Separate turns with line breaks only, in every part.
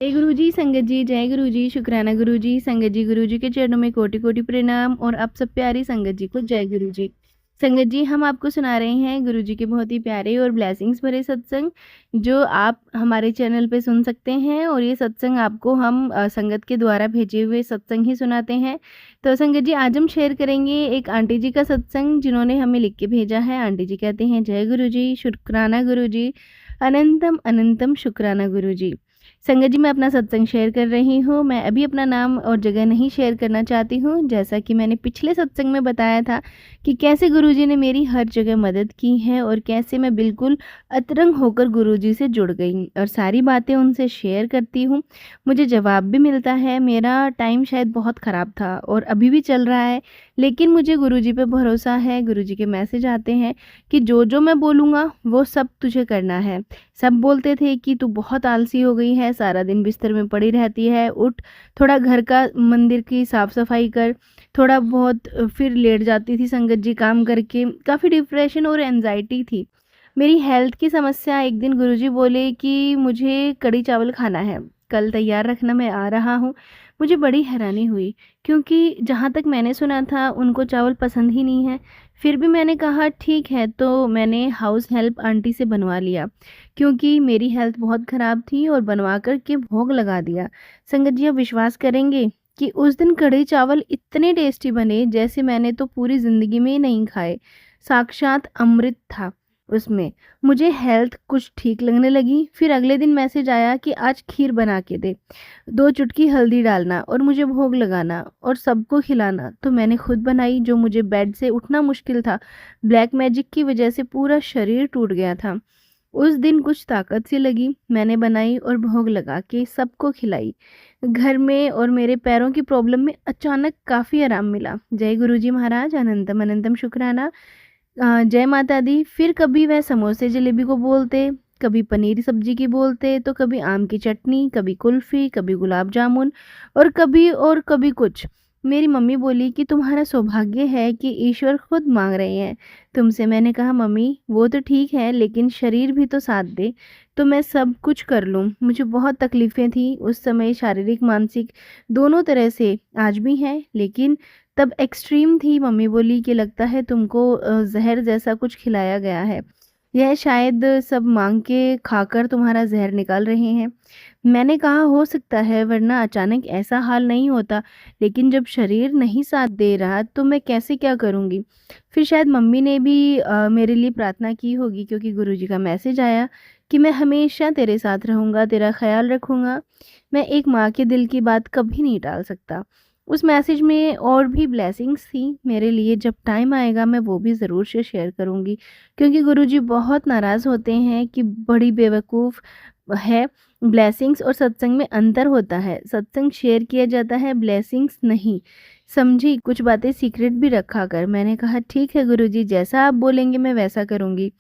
जय गुरु जी, संगत जी, जय गुरु जी, शुक्राना गुरु जी, संगत जी, गुरु जी के चरणों में कोटि कोटि प्रणाम और आप सब प्यारी संगत जी को जय गुरु जी। संगत जी, हम आपको सुना रहे हैं गुरु जी के बहुत ही प्यारे और ब्लेसिंग्स भरे सत्संग, जो आप हमारे चैनल पे सुन सकते हैं। और ये सत्संग आपको हम संगत के द्वारा भेजे हुए सत्संग ही सुनाते हैं। तो संगत जी, आज हम शेयर करेंगे एक आंटी जी का सत्संग, जिन्होंने हमें लिख के भेजा है। आंटी जी कहते हैं, जय गुरु जी, शुक्राना गुरु जी, अनंतम अनंतम शुक्राना गुरु जी। संगत जी, मैं अपना सत्संग शेयर कर रही हूँ। मैं अभी अपना नाम और जगह नहीं शेयर करना चाहती हूँ। जैसा कि मैंने पिछले सत्संग में बताया था कि कैसे गुरुजी ने मेरी हर जगह मदद की है और कैसे मैं बिल्कुल अतरंग होकर गुरुजी से जुड़ गई और सारी बातें उनसे शेयर करती हूँ। मुझे जवाब भी मिलता है। मेरा टाइम शायद बहुत ख़राब था और अभी भी चल रहा है, लेकिन मुझे गुरुजी पे भरोसा है। गुरुजी के मैसेज आते हैं कि जो मैं बोलूँगा वो सब तुझे करना है। सब बोलते थे कि तू बहुत आलसी हो गई है, सारा दिन बिस्तर में पड़ी रहती है, उठ थोड़ा घर का मंदिर की साफ़ सफाई कर, थोड़ा बहुत फिर लेट जाती थी संगत जी काम करके। काफ़ी डिप्रेशन और एंजाइटी थी। मेरी हेल्थ की समस्या, एक दिन गुरुजी बोले कि मुझे कढ़ी चावल खाना है, कल तैयार रखना, मैं आ रहा हूँ। मुझे बड़ी हैरानी हुई, क्योंकि जहाँ तक मैंने सुना था उनको चावल पसंद ही नहीं है। फिर भी मैंने कहा ठीक है, तो मैंने हाउस हेल्प आंटी से बनवा लिया, क्योंकि मेरी हेल्थ बहुत ख़राब थी, और बनवा कर के भोग लगा दिया। संगत जी, आप विश्वास करेंगे कि उस दिन कढ़ी चावल इतने टेस्टी बने जैसे मैंने तो पूरी ज़िंदगी में ही नहीं खाए। साक्षात अमृत था उसमें। मुझे हेल्थ कुछ ठीक लगने लगी। फिर अगले दिन मैसेज आया कि आज खीर बना के दे, 2 चुटकी हल्दी डालना और मुझे भोग लगाना और सबको खिलाना। तो मैंने खुद बनाई। जो मुझे बेड से उठना मुश्किल था, ब्लैक मैजिक की वजह से पूरा शरीर टूट गया था। उस दिन कुछ ताकत सी लगी। मैंने बनाई और भोग लगा के सबको खिलाई। घर में और मेरे पैरों की प्रॉब्लम में अचानक काफ़ी आराम मिला। जय गुरुजी महाराज, अनंतम अनंतम शुक्राना। जय माता दी। फिर कभी वह समोसे जलेबी को बोलते, कभी पनीर सब्जी की बोलते, तो कभी आम की चटनी, कभी कुल्फ़ी, कभी गुलाब जामुन और कभी कुछ। मेरी मम्मी बोली कि तुम्हारा सौभाग्य है कि ईश्वर खुद मांग रहे हैं तुमसे। मैंने कहा, मम्मी वो तो ठीक है, लेकिन शरीर भी तो साथ दे तो मैं सब कुछ कर लूँ। मुझे बहुत तकलीफ़ें थी उस समय, शारीरिक मानसिक दोनों तरह से, आज भी हैं, लेकिन तब एक्सट्रीम थी। मम्मी बोली कि लगता है तुमको ज़हर जैसा कुछ खिलाया गया है, यह शायद सब मांग के खाकर तुम्हारा जहर निकाल रहे हैं। मैंने कहा, हो सकता है, वरना अचानक ऐसा हाल नहीं होता, लेकिन जब शरीर नहीं साथ दे रहा तो मैं कैसे क्या करूँगी। फिर शायद मम्मी ने भी मेरे लिए प्रार्थना की होगी, क्योंकि गुरुजी का मैसेज आया कि मैं हमेशा तेरे साथ रहूँगा, तेरा ख्याल रखूँगा। मैं एक माँ के दिल की बात कभी नहीं टाल सकता। उस मैसेज में और भी ब्लेसिंग्स थी मेरे लिए। जब टाइम आएगा मैं वो भी ज़रूर से शेयर करूँगी, क्योंकि गुरुजी बहुत नाराज़ होते हैं कि बड़ी बेवकूफ़ है। ब्लेसिंग्स और सत्संग में अंतर होता है। सत्संग शेयर किया जाता है, ब्लेसिंग्स नहीं। समझी, कुछ बातें सीक्रेट भी रखा कर। मैंने कहा, ठीक है गुरुजी, जैसा आप बोलेंगे मैं वैसा करूँगी,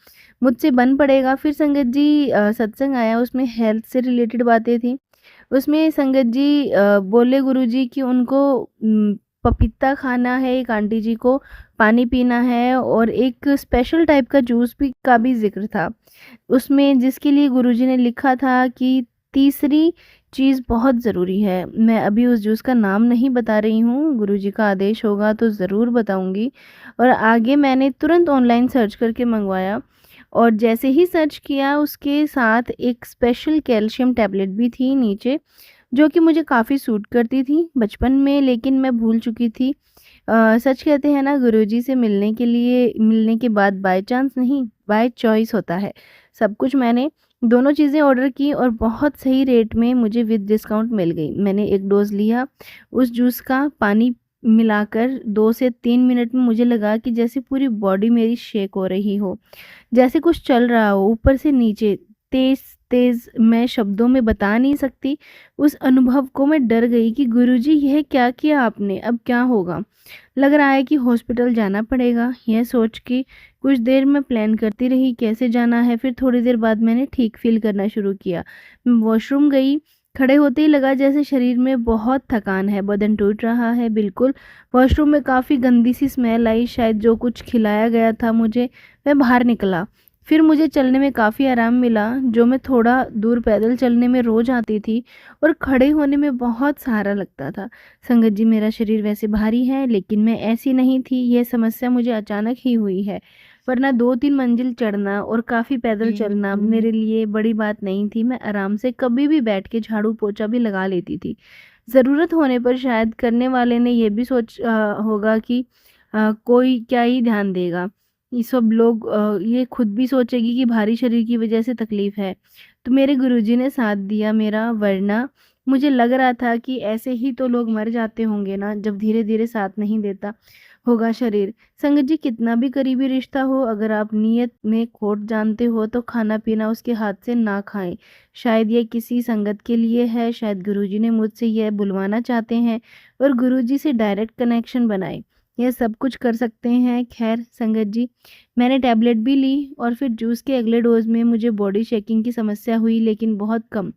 मुझसे बन पड़ेगा। फिर संगत जी सत्संग आया, उसमें हेल्थ से रिलेटेड बातें थी। उसमें संगत जी बोले गुरुजी कि उनको पपीता खाना है, एक आंटी जी को पानी पीना है, और एक स्पेशल टाइप का जूस भी का भी ज़िक्र था उसमें, जिसके लिए गुरुजी ने लिखा था कि तीसरी चीज़ बहुत ज़रूरी है। मैं अभी उस जूस का नाम नहीं बता रही हूँ, गुरुजी का आदेश होगा तो ज़रूर बताऊँगी। और आगे मैंने तुरंत ऑनलाइन सर्च करके मंगवाया, और जैसे ही सर्च किया उसके साथ एक स्पेशल कैल्शियम टैबलेट भी थी नीचे, जो कि मुझे काफ़ी सूट करती थी बचपन में, लेकिन मैं भूल चुकी थी। सच कहते हैं ना, गुरुजी से मिलने के बाद बाय चांस नहीं, बाय चॉइस होता है सब कुछ। मैंने दोनों चीज़ें ऑर्डर की और बहुत सही रेट में मुझे विद डिस्काउंट मिल गई। मैंने एक डोज़ लिया उस जूस का, पानी मिलाकर 2 से 3 मिनट में मुझे लगा कि जैसे पूरी बॉडी मेरी शेक हो रही हो, जैसे कुछ चल रहा हो ऊपर से नीचे, तेज तेज, मैं शब्दों में बता नहीं सकती उस अनुभव को। मैं डर गई कि गुरुजी यह क्या किया आपने, अब क्या होगा। लग रहा है कि हॉस्पिटल जाना पड़ेगा। यह सोच के कुछ देर मैं प्लान करती रही कैसे जाना है। फिर थोड़ी देर बाद मैंने ठीक फील करना शुरू किया। मैं वॉशरूम गई, खड़े होते ही लगा जैसे शरीर में बहुत थकान है, बदन टूट रहा है बिल्कुल। वॉशरूम में काफ़ी गंदी सी स्मेल आई, शायद जो कुछ खिलाया गया था मुझे वह बाहर निकला। फिर मुझे चलने में काफ़ी आराम मिला, जो मैं थोड़ा दूर पैदल चलने में रोज़ आती थी और खड़े होने में बहुत सहारा लगता था। संगत जी, मेरा शरीर वैसे भारी है, लेकिन मैं ऐसी नहीं थी। यह समस्या मुझे अचानक ही हुई है, वरना 2-3 मंजिल चढ़ना और काफ़ी पैदल चलना मेरे लिए बड़ी बात नहीं थी। मैं आराम से कभी भी बैठ के झाड़ू-पोछा भी लगा लेती थी। ज़रूरत होने पर शायद करने वाले ने ये भी होगा कि कोई क्या ही ध्यान देगा। ये सब लोग ये खुद भी सोचेगी कि भारी शरीर की वजह से तकलीफ़ है। तो मेरे गुरुजी ने साथ दिया मेरा, वरना मुझे लग रहा था कि ऐसे ही तो लोग मर जाते होंगे ना, जब धीरे-धीरे साथ नहीं देता होगा शरीर। संगत जी, कितना भी करीबी रिश्ता हो, अगर आप नीयत में खोट जानते हो तो खाना-पीना उसके हाथ से ना खाएँ। शायद ये किसी संगत के लिए है, शायद गुरुजी ने मुझसे यह बुलवाना चाहते हैं और गुरुजी से डायरेक्ट कनेक्शन बनाएँ। यह सब कुछ कर सकते हैं। ख़ैर संगत जी, मैंने टैबलेट भी ली और फिर जूस के अगले डोज़ में मुझे बॉडी शेकिंग की समस्या हुई, लेकिन बहुत कम।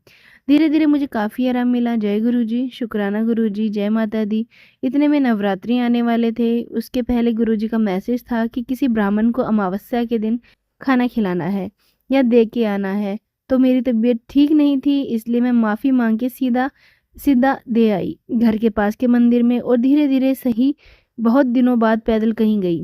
धीरे-धीरे मुझे काफ़ी आराम मिला। जय गुरुजी, शुक्राना गुरुजी, जय माता दी। इतने में नवरात्रि आने वाले थे। उसके पहले गुरुजी का मैसेज था कि किसी ब्राह्मण को अमावस्या के दिन खाना खिलाना है या दे के आना है। तो मेरी तबीयत ठीक नहीं थी, इसलिए मैं माफ़ी माँग के सीधा सीधा दे आई घर के पास के मंदिर में और धीरे-धीरे सही बहुत दिनों बाद पैदल कहीं गई।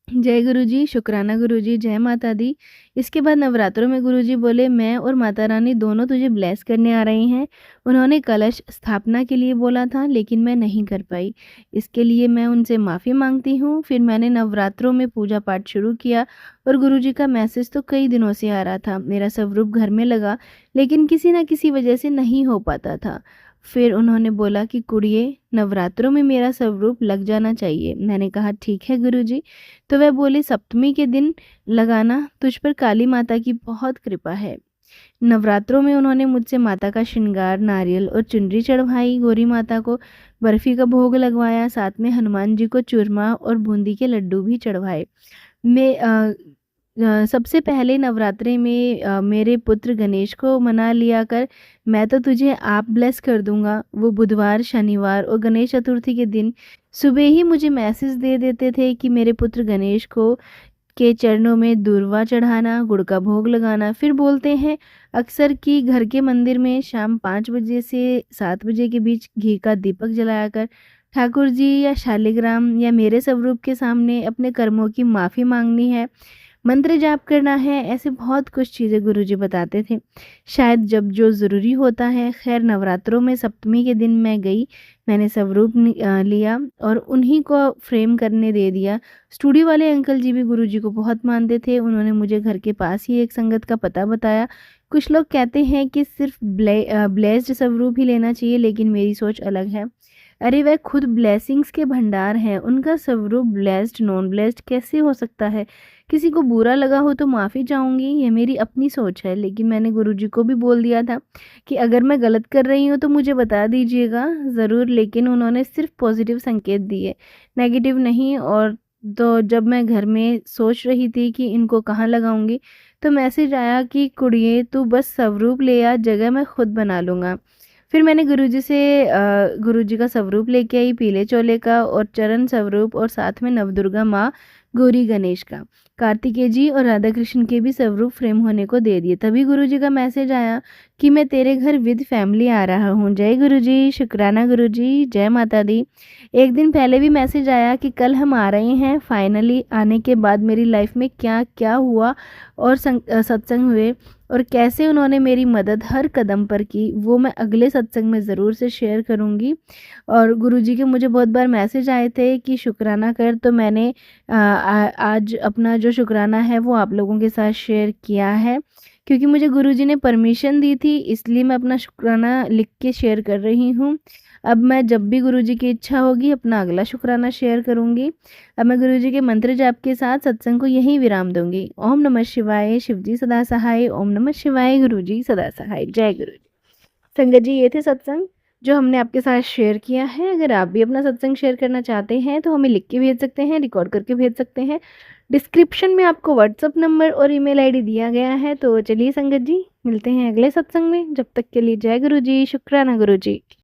जय गुरुजी, शुक्राना गुरुजी, जय माता दी। इसके बाद नवरात्रों में गुरुजी बोले, मैं और माता रानी दोनों तुझे ब्लेस करने आ रही हैं। उन्होंने कलश स्थापना के लिए बोला था, लेकिन मैं नहीं कर पाई। इसके लिए मैं उनसे माफ़ी मांगती हूँ। फिर मैंने नवरात्रों में पूजा पाठ शुरू किया और गुरुजी का मैसेज तो कई दिनों से आ रहा था। मेरा स्वरूप घर में लगा, लेकिन किसी न किसी वजह से नहीं हो पाता था। फिर उन्होंने बोला कि कुड़िए, नवरात्रों में मेरा स्वरूप लग जाना चाहिए। मैंने कहा ठीक है गुरुजी। तो वह बोले, सप्तमी के दिन लगाना, तुझ पर काली माता की बहुत कृपा है। नवरात्रों में उन्होंने मुझसे माता का श्रृंगार, नारियल और चुनरी चढ़वाई, गौरी माता को बर्फ़ी का भोग लगवाया, साथ में हनुमान जी को चूरमा और बूंदी के लड्डू भी चढ़वाए। सबसे पहले नवरात्रि में मेरे पुत्र गणेश को मना लिया कर, मैं तो तुझे आप ब्लेस कर दूंगा। वो बुधवार, शनिवार और गणेश चतुर्थी के दिन सुबह ही मुझे मैसेज दे देते थे कि मेरे पुत्र गणेश को के चरणों में दूर्वा चढ़ाना, गुड़ का भोग लगाना। फिर बोलते हैं अक्सर कि घर के मंदिर में शाम 5 बजे से 7 बजे के बीच घी का दीपक जलाया कर ठाकुर जी या शालिग्राम या मेरे स्वरूप के सामने अपने कर्मों की माफ़ी मांगनी है, मंत्र जाप करना है। ऐसे बहुत कुछ चीज़ें गुरुजी बताते थे, शायद जब जो ज़रूरी होता है। खैर, नवरात्रों में सप्तमी के दिन मैं गई, मैंने स्वरूप लिया और उन्हीं को फ्रेम करने दे दिया। स्टूडियो वाले अंकल जी भी गुरुजी को बहुत मानते थे। उन्होंने मुझे घर के पास ही एक संगत का पता बताया। कुछ लोग कहते हैं कि सिर्फ ब्लेस्ड स्वरूप ही लेना चाहिए, लेकिन मेरी सोच अलग है। अरे, वह खुद ब्लेसिंग्स के भंडार हैं, उनका स्वरूप ब्लेस्ड नॉन ब्लेस्ड कैसे हो सकता है? किसी को बुरा लगा हो तो माफ़ी चाहूँगी, ये मेरी अपनी सोच है। लेकिन मैंने गुरुजी को भी बोल दिया था कि अगर मैं गलत कर रही हूँ तो मुझे बता दीजिएगा ज़रूर। लेकिन उन्होंने सिर्फ पॉजिटिव संकेत दिए, नेगेटिव नहीं। और तो जब मैं घर में सोच रही थी कि इनको कहाँ लगाऊंगी, तो मैसेज आया कि कुड़िए, तू बस स्वरूप ले आ, जगह मैं खुद बना लूँगा। फिर मैंने गुरुजी का स्वरूप लेके आई, पीले चोले का और चरण स्वरूप, और साथ में नवदुर्गा माँ, गौरी गणेश का, कार्तिकेय जी और राधा कृष्ण के भी स्वरूप फ्रेम होने को दे दिए। तभी गुरुजी का मैसेज आया कि मैं तेरे घर विद फैमिली आ रहा हूँ। जय गुरुजी, शुक्राना गुरुजी, जय माता दी। एक दिन पहले भी मैसेज आया कि कल हम आ रहे हैं। फाइनली आने के बाद मेरी लाइफ में क्या क्या हुआ और सत्संग हुए और कैसे उन्होंने मेरी मदद हर कदम पर की, वो मैं अगले सत्संग में ज़रूर से शेयर करूँगी। और गुरुजी के मुझे बहुत बार मैसेज आए थे कि शुक्राना कर, तो मैंने आज अपना जो शुक्राना है वो आप लोगों के साथ शेयर किया है, क्योंकि मुझे गुरुजी ने परमिशन दी थी, इसलिए मैं अपना शुक्राना लिख के शेयर कर रही हूँ। अब मैं जब भी गुरुजी की इच्छा होगी अपना अगला शुक्राना शेयर करूँगी। अब मैं गुरुजी के मंत्र जाप के साथ सत्संग को यहीं विराम दूंगी। ओम नमः शिवाय, शिवजी सदा सहाय। ओम नमः शिवाय, गुरुजी सदा सहाय। जय गुरुजी। संगत जी, ये थे सत्संग जो हमने आपके साथ शेयर किया है। अगर आप भी अपना सत्संग शेयर करना चाहते हैं तो हमें लिख के भेज सकते हैं, रिकॉर्ड करके भेज सकते हैं। डिस्क्रिप्शन में आपको व्हाट्सअप नंबर और ईमेल आईडी दिया गया है। तो चलिए संगत जी, मिलते हैं अगले सत्संग में। जब तक के लिए जय गुरुजी, शुक्राना गुरुजी।